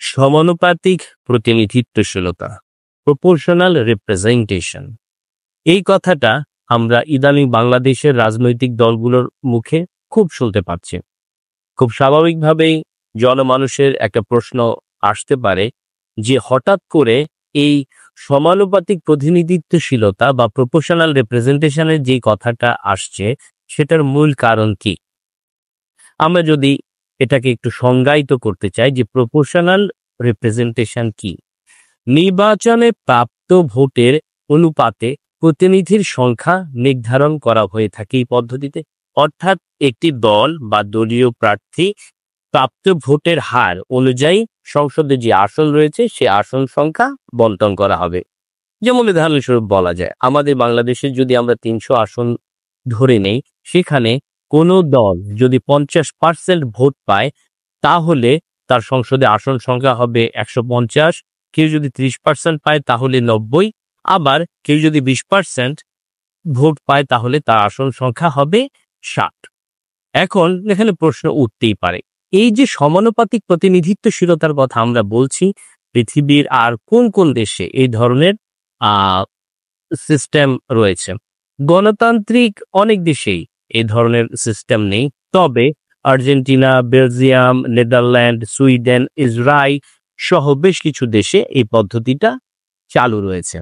সমানুপাতিক প্রতিনিধিত্বশীলতা, proportional representation, এই কথাটা আমরা ইদানিং বাংলাদেশের রাজনৈতিক দলগুলোর মুখে খুব শুনতে পাচ্ছি। খুব স্বাভাবিকভাবেই জনমানুষের একটা প্রশ্ন আসতে পারে যে হঠাৎ করে এই সমানুপাতিক প্রতিনিধিত্বশীলতা বা প্রপোর্শনাল রিপ্রেজেন্টেশনের যে কথাটা আসছে সেটার মূল কারণ কি? আমরা যদি এটাকে একটু সংজ্ঞায়িত করতে চাই যে প্রপোর্শনাল রিপ্রেজেন্টেশন কি, নির্বাচনে প্রাপ্ত ভোটের অনুপাতে প্রতিনিধির সংখ্যা নির্ধারণ করা হয়ে থাকে এই পদ্ধতিতে। অর্থাৎ একটি দল বা দলীয় প্রার্থী প্রাপ্ত ভোটের হার অনুযায়ী সংসদে যে আসন রয়েছে সে আসন সংখ্যা বন্টন করা হবে। যেমন উদাহরণস্বরূপ বলা যায়, আমাদের বাংলাদেশে যদি আমরা ৩০০ আসন ধরে নেই, সেখানে কোনো দল যদি 50% ভোট পায় তাহলে তার সংসদে আসন সংখ্যা হবে 150, কেউ যদি 30% পায় তাহলে 90, আবার কেউ যদি 20% ভোট পায় তাহলে তার আসন সংখ্যা হবে 60। এখন এখানে প্রশ্ন উঠতেই পারে, এই যে সমানুপাতিক প্রতিনিধিত্বশীলতার কথা আমরা বলছি, পৃথিবীর আর কোন কোন দেশে এই ধরনের সিস্টেম রয়েছে? গণতান্ত্রিক অনেক দেশেই এই ধরনের সিস্টেম নেই, তবে Argentina, Belgium, Netherland, Sweden, Israel সহ বেশ কিছু দেশে এই পদ্ধতিটা চালু রয়েছে।